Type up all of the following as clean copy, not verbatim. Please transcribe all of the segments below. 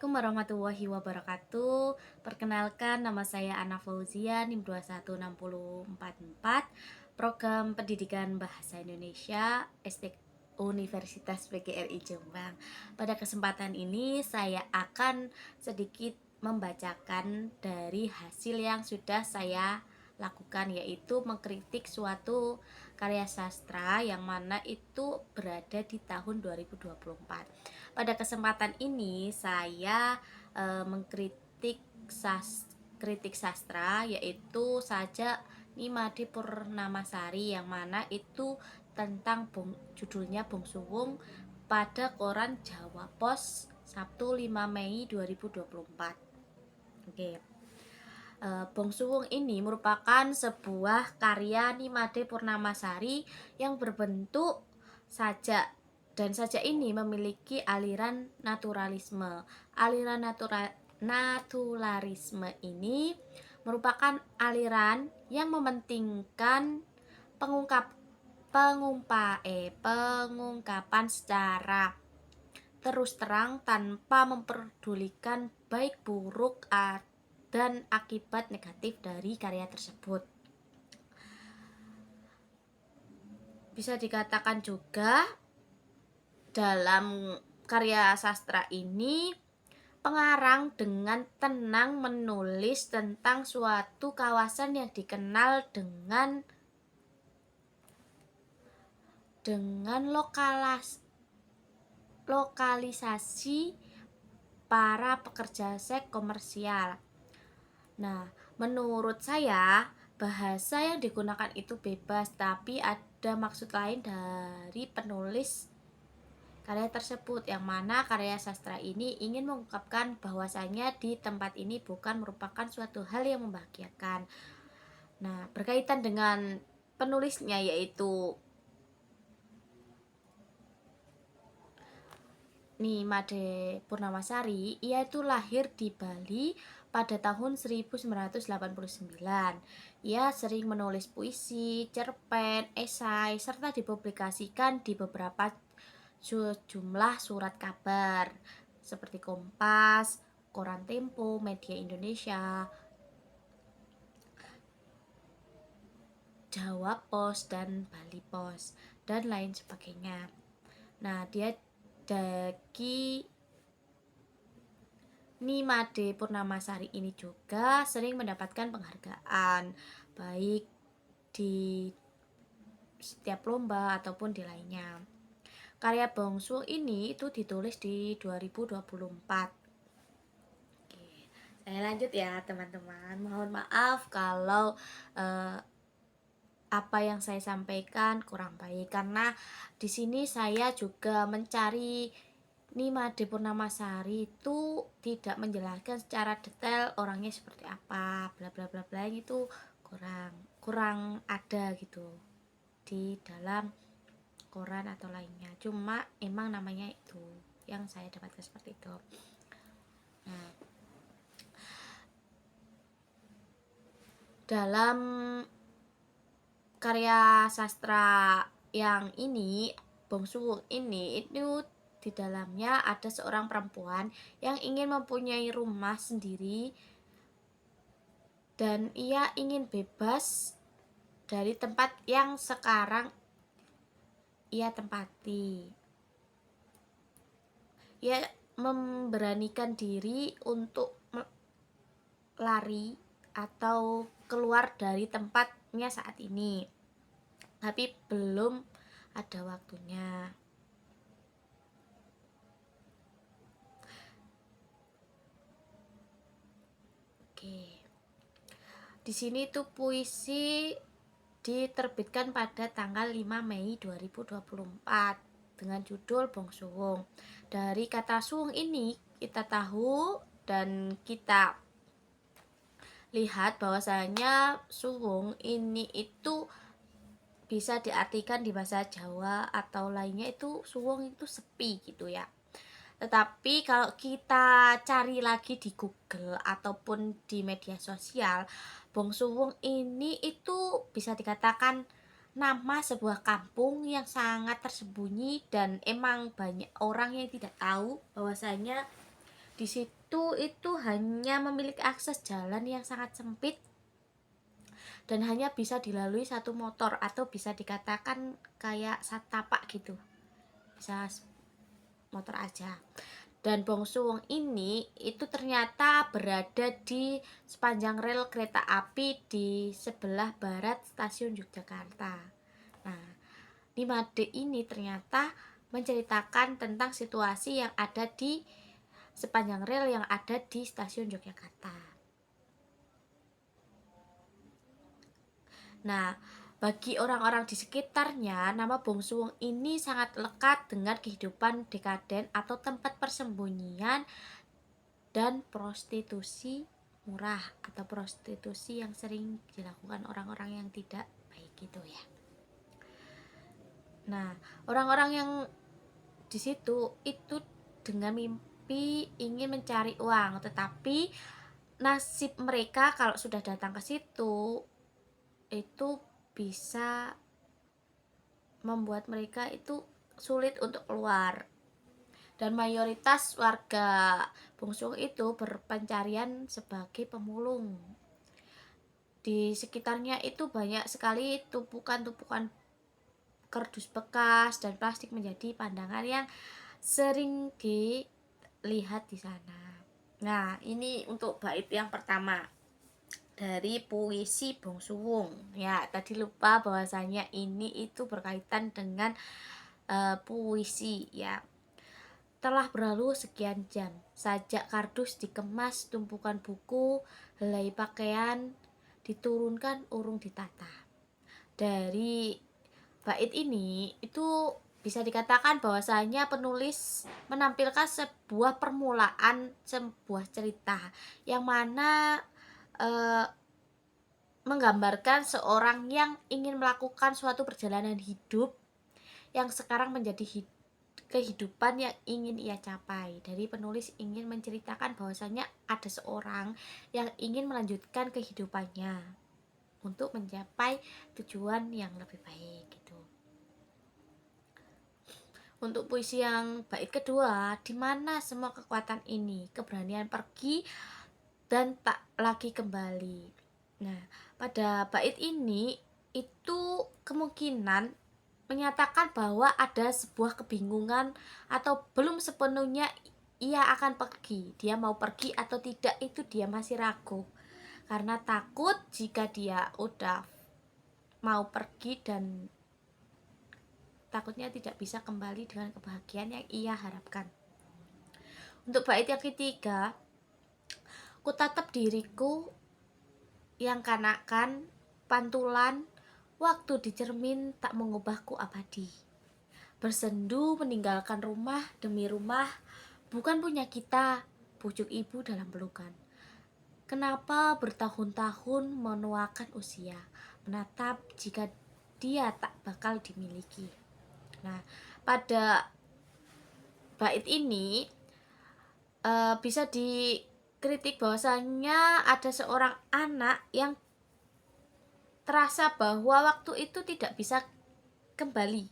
Assalamualaikum warahmatullahi wabarakatuh. Perkenalkan, nama saya Ana Fauzia, NIM 21644, Program Pendidikan Bahasa Indonesia ST Universitas PGRI Jombang. Pada kesempatan ini saya akan sedikit membacakan dari hasil yang sudah saya lakukan, yaitu mengkritik suatu karya sastra yang mana itu berada di tahun 2024. Pada kesempatan ini saya mengkritik kritik sastra, yaitu Sajak Nimade Purnamasari, yang mana itu tentang judulnya Bong Suwung, pada koran Jawa Pos Sabtu 5 Mei 2024. Oke. Bong Suwung ini merupakan sebuah karya Nimade Purnamasari yang berbentuk sajak, dan sajak ini memiliki aliran naturalisme. Aliran naturalisme ini merupakan aliran yang mementingkan pengungkapan secara terus terang tanpa memperdulikan baik buruk dan akibat negatif dari karya tersebut. Bisa dikatakan juga dalam karya sastra ini pengarang dengan tenang menulis tentang suatu kawasan yang dikenal dengan lokalisasi para pekerja seks komersial. Nah, menurut saya bahasa yang digunakan itu bebas, tapi ada maksud lain dari penulis karya tersebut, yang mana karya sastra ini ingin mengungkapkan bahwasanya di tempat ini bukan merupakan suatu hal yang membahagiakan. Nah, berkaitan dengan penulisnya, yaitu Nimade Purnamasari. Ia itu lahir di Bali pada tahun 1989. Ia sering menulis puisi, cerpen, esai, serta dipublikasikan di beberapa sejumlah surat kabar seperti Kompas, Koran Tempo, Media Indonesia, Jawa Pos, dan Bali Pos, dan lain sebagainya. Nah, dia dari Nimade Purnamasari ini juga sering mendapatkan penghargaan, baik di setiap lomba ataupun di lainnya. Karya Bong Suwung ini itu ditulis di 2024. Oke, saya lanjut ya teman-teman. Mohon maaf kalau apa yang saya sampaikan kurang baik, karena di sini saya juga mencari Nimade Purnamasari itu tidak menjelaskan secara detail orangnya seperti apa, bla bla bla bla, itu kurang ada gitu di dalam koran atau lainnya. Cuma emang namanya itu yang saya dapatkan seperti itu. Nah, dalam karya sastra yang ini, Bong Suwung ini itu di dalamnya ada seorang perempuan yang ingin mempunyai rumah sendiri, dan ia ingin bebas dari tempat yang sekarang ia tempati. Ia memberanikan diri untuk lari atau keluar dari tempatnya saat ini, tapi belum ada waktunya. Oke. Di sini tuh puisi diterbitkan pada tanggal 5 Mei 2024 dengan judul Bong Suwung. Dari kata suwung ini kita tahu dan kita lihat bahwasanya suwung ini itu bisa diartikan di bahasa Jawa atau lainnya itu suwung itu sepi gitu ya. Tetapi kalau kita cari lagi di Google ataupun di media sosial, Bong Suwung ini itu bisa dikatakan nama sebuah kampung yang sangat tersembunyi, dan emang banyak orang yang tidak tahu bahwasanya Di situ itu hanya memiliki akses jalan yang sangat sempit dan hanya bisa dilalui satu motor, atau bisa dikatakan kayak satapak gitu, bisa motor aja. Dan Bongsuwong ini itu ternyata berada di sepanjang rel kereta api di sebelah barat stasiun Yogyakarta. Nah, 5D ini ternyata menceritakan tentang situasi yang ada di sepanjang rel yang ada di stasiun Yogyakarta. Nah, bagi orang-orang di sekitarnya, nama Bongsuwong ini sangat lekat dengan kehidupan dekaden atau tempat persembunyian dan prostitusi murah atau prostitusi yang sering dilakukan orang-orang yang tidak baik gitu ya. Nah, orang-orang yang di situ itu dengan mimpi ingin mencari uang, tetapi nasib mereka kalau sudah datang ke situ itu bisa membuat mereka itu sulit untuk keluar. Dan mayoritas warga Bongsuwong itu berpencarian sebagai pemulung. Di sekitarnya itu banyak sekali tumpukan-tumpukan kardus bekas dan plastik menjadi pandangan yang sering dilihat di sana. Nah, ini untuk bait yang pertama dari puisi Bongsuwong. Ya, tadi lupa bahwasanya ini itu berkaitan dengan puisi ya. Telah berlalu sekian jam, sajak kardus dikemas, tumpukan buku, helai pakaian diturunkan, urung ditata. Dari bait ini itu bisa dikatakan bahwasanya penulis menampilkan sebuah permulaan sebuah cerita yang mana menggambarkan seorang yang ingin melakukan suatu perjalanan hidup yang sekarang menjadi kehidupan yang ingin ia capai. Dari penulis ingin menceritakan bahwasanya ada seorang yang ingin melanjutkan kehidupannya untuk mencapai tujuan yang lebih baik gitu. Untuk puisi yang bait kedua, di mana semua kekuatan ini, keberanian pergi dan tak lagi kembali. Nah, pada bait ini itu kemungkinan menyatakan bahwa ada sebuah kebingungan atau belum sepenuhnya ia akan pergi. Dia mau pergi atau tidak itu dia masih ragu. Karena takut jika dia udah mau pergi dan takutnya tidak bisa kembali dengan kebahagiaan yang ia harapkan. Untuk bait yang ketiga, ku tatap diriku yang kanakan, pantulan waktu di cermin tak mengubahku abadi. Bersendu meninggalkan rumah demi rumah, bukan punya kita, pucuk ibu dalam pelukan. Kenapa bertahun-tahun menuakan usia, menatap jika dia tak bakal dimiliki. Nah, pada bait ini bisa dikritik bahwasanya ada seorang anak yang terasa bahwa waktu itu tidak bisa kembali.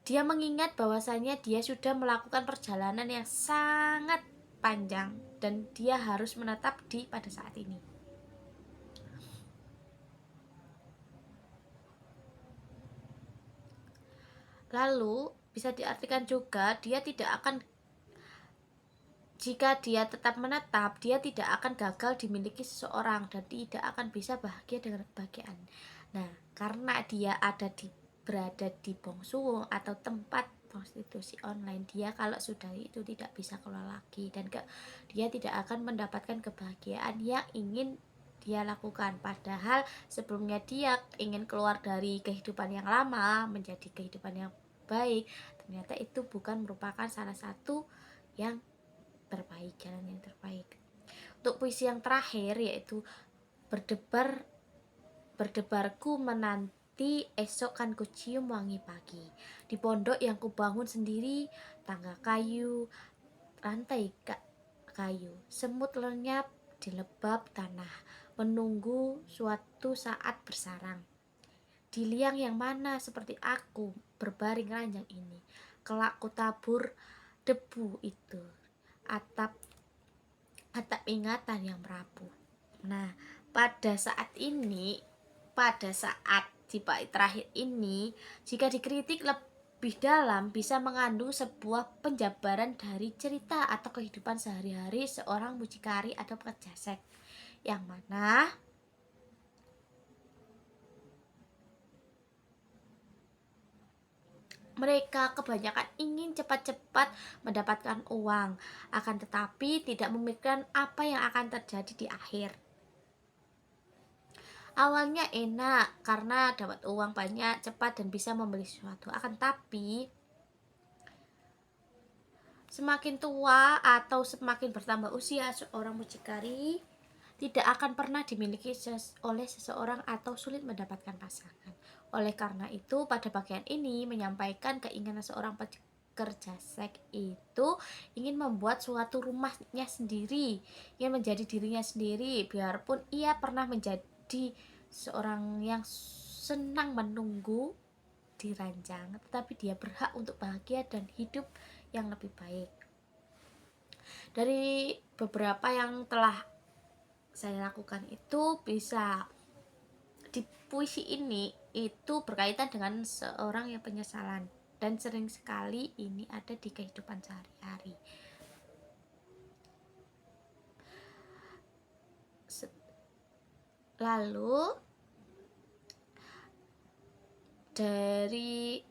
Dia mengingat bahwasanya dia sudah melakukan perjalanan yang sangat panjang dan dia harus menetap pada saat ini. Lalu bisa diartikan juga jika dia tetap menetap, dia tidak akan gagal dimiliki seseorang dan tidak akan bisa bahagia dengan kebahagiaan. Nah, karena dia berada di Bongsuwong atau tempat prostitusi online, dia kalau sudah itu tidak bisa keluar lagi dan dia tidak akan mendapatkan kebahagiaan yang ingin dia lakukan. Padahal sebelumnya dia ingin keluar dari kehidupan yang lama menjadi kehidupan yang baik, ternyata itu bukan merupakan salah satu yang terbaik, jalan yang terbaik. Untuk puisi yang terakhir yaitu berdebarku menanti esok kan ku cium wangi pagi. Di pondok yang kubangun sendiri, tangga kayu, rantai kayu, semut lenyap di lebab tanah, menunggu suatu saat bersarang. Di liang yang mana seperti aku berbaring ranjang ini, kelak ku tabur debu itu, atap atap ingatan yang merapuh. Nah, pada saat di bait terakhir ini, jika dikritik lebih dalam bisa mengandung sebuah penjabaran dari cerita atau kehidupan sehari-hari seorang mucikari atau pekerja seks, yang mana mereka kebanyakan ingin cepat-cepat mendapatkan uang, akan tetapi tidak memikirkan apa yang akan terjadi di akhir. Awalnya enak karena dapat uang banyak, cepat, dan bisa membeli sesuatu. Akan tapi semakin tua atau semakin bertambah usia seorang mucikari tidak akan pernah dimiliki oleh seseorang atau sulit mendapatkan pasangan. Oleh karena itu, pada bagian ini menyampaikan keinginan seorang pekerja seks itu ingin membuat suatu rumahnya sendiri, ingin menjadi dirinya sendiri, biarpun ia pernah menjadi seorang yang senang menunggu diranjang, tetapi dia berhak untuk bahagia dan hidup yang lebih baik. Dari beberapa yang telah saya lakukan itu bisa di puisi ini itu berkaitan dengan seorang yang penyesalan, dan sering sekali ini ada di kehidupan sehari-hari. Lalu dari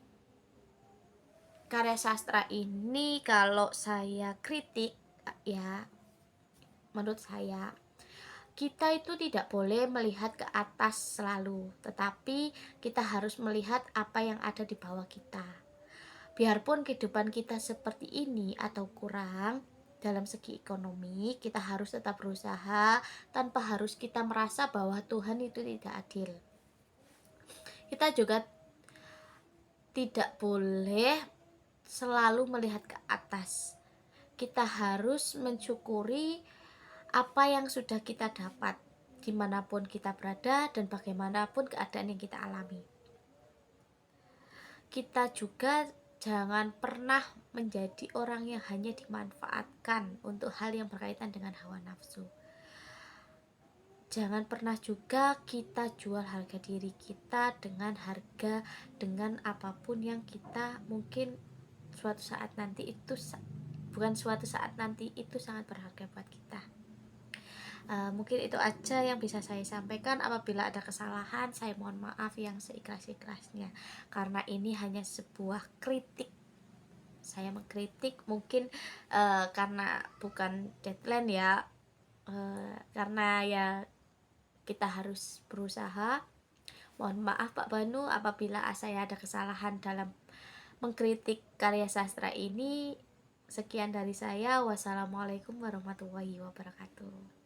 karya sastra ini kalau saya kritik ya, menurut saya kita itu tidak boleh melihat ke atas selalu, tetapi kita harus melihat apa yang ada di bawah kita. Biarpun kehidupan kita seperti ini atau kurang dalam segi ekonomi, kita harus tetap berusaha tanpa harus kita merasa bahwa Tuhan itu tidak adil. Kita juga tidak boleh selalu melihat ke atas. Kita harus mensyukuri apa yang sudah kita dapat, dimanapun kita berada dan bagaimanapun keadaan yang kita alami. Kita juga jangan pernah menjadi orang yang hanya dimanfaatkan untuk hal yang berkaitan dengan hawa nafsu. Jangan pernah juga kita jual harga diri kita dengan apapun yang kita mungkin suatu saat nanti itu sangat berharga buat kita. Mungkin itu aja yang bisa saya sampaikan. Apabila ada kesalahan, saya mohon maaf yang seikhlas-ikhlasnya, karena ini hanya sebuah kritik. Saya mengkritik mungkin karena bukan deadline ya, karena ya kita harus berusaha. Mohon maaf Pak Banu apabila saya ada kesalahan dalam mengkritik karya sastra ini. Sekian dari saya. Wassalamualaikum warahmatullahi wabarakatuh.